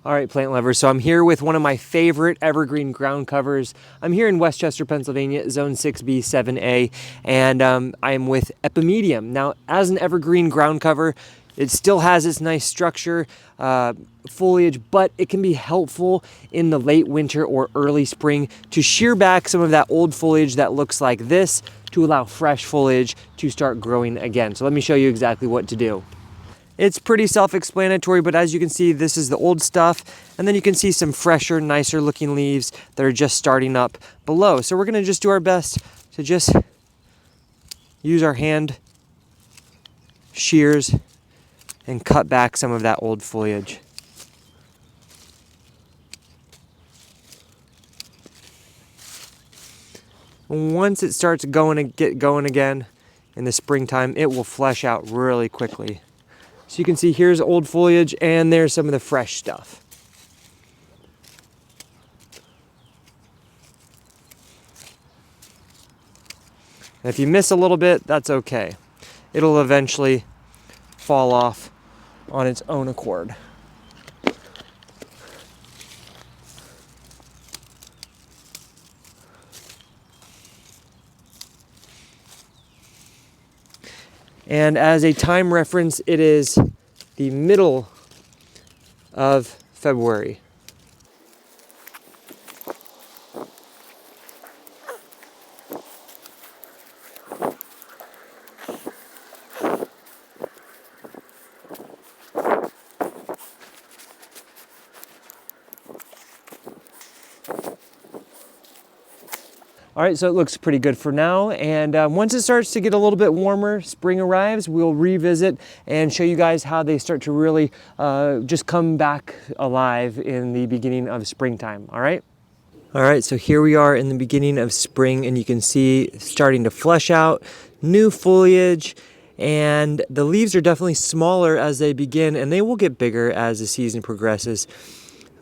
All right, plant lovers, so I'm here with one of my favorite evergreen ground covers. I'm here in Westchester, Pennsylvania, Zone 6B, 7A, and I'm with Epimedium. Now, as an evergreen ground cover, it still has its nice structure, foliage, but it can be helpful in the late winter or early spring to shear back some of that old foliage that looks like this to allow fresh foliage to start growing again. So let me show you exactly what to do. It's pretty self-explanatory, but as you can see, this is the old stuff, and then you can see some fresher, nicer looking leaves that are just starting up below. So we're gonna just do our best to just use our hand shears and cut back some of that old foliage. Once it starts going to get going again in the springtime, it will flesh out really quickly. So you can see here's old foliage and there's some of the fresh stuff. And if you miss a little bit, that's okay. It'll eventually fall off on its own accord. And as a time reference, it is the middle of February. All right, so it looks pretty good for now. And once it starts to get a little bit warmer, spring arrives, we'll revisit and show you guys how they start to really just come back alive in the beginning of springtime, all right? All right, so here we are in the beginning of spring, and you can see starting to flesh out new foliage, and the leaves are definitely smaller as they begin, and they will get bigger as the season progresses.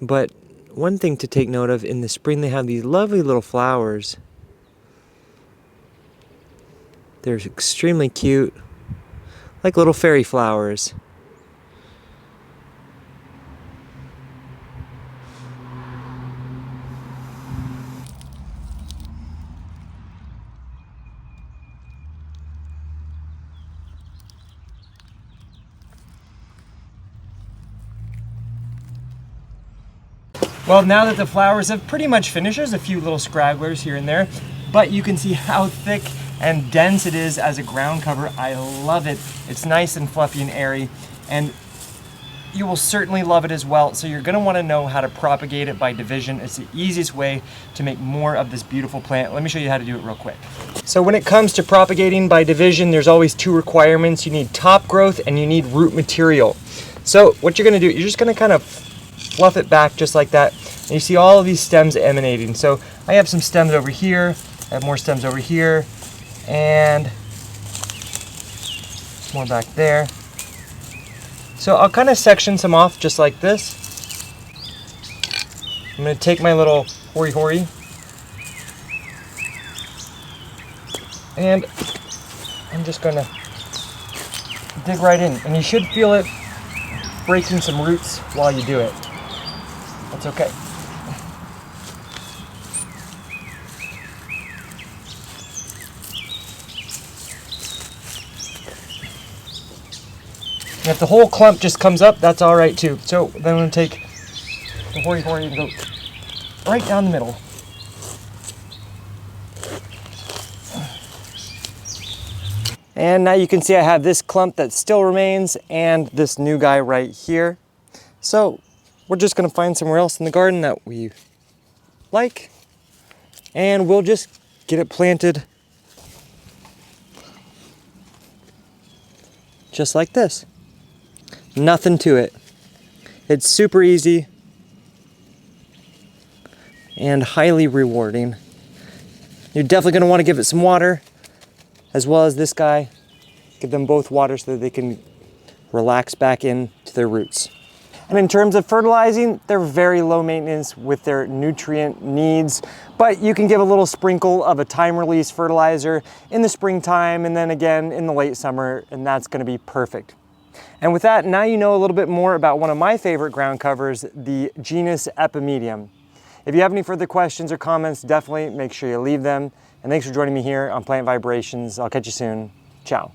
But one thing to take note of, in the spring they have these lovely little flowers. They're extremely cute, like little fairy flowers. Well, now that the flowers have pretty much finished, there's a few little scragglers here and there, but you can see how thick and dense it is as a ground cover. I love it. It's nice and fluffy and airy, and you will certainly love it as well. So you're gonna wanna know how to propagate it by division. It's the easiest way to make more of this beautiful plant. Let me show you how to do it real quick. So when it comes to propagating by division, there's always two requirements. You need top growth and you need root material. So what you're gonna do, you're just gonna kind of fluff it back just like that. And you see all of these stems emanating. So I have some stems over here, I have more stems over here, and more back there. So I'll kind of section some off just like this. I'm going to take my little hori-hori and I'm just going to dig right in, and you should feel it breaking some roots while you do it. That's okay. And if the whole clump just comes up, that's all right too. So then I'm going to take the hori-hori and go right down the middle. And now you can see I have this clump that still remains and this new guy right here. So we're just going to find somewhere else in the garden that we like, and we'll just get it planted just like this. Nothing to it. It's super easy and highly rewarding. You're definitely going to want to give it some water, as well as this guy. Give them both water so that they can relax back into their roots. And in terms of fertilizing, they're very low maintenance with their nutrient needs, but you can give a little sprinkle of a time release fertilizer in the springtime and then again in the late summer, and that's going to be perfect. And with that, now you know a little bit more about one of my favorite ground covers, the genus Epimedium. If you have any further questions or comments, definitely make sure you leave them. And thanks for joining me here on Plant Vibrations. I'll catch you soon. Ciao.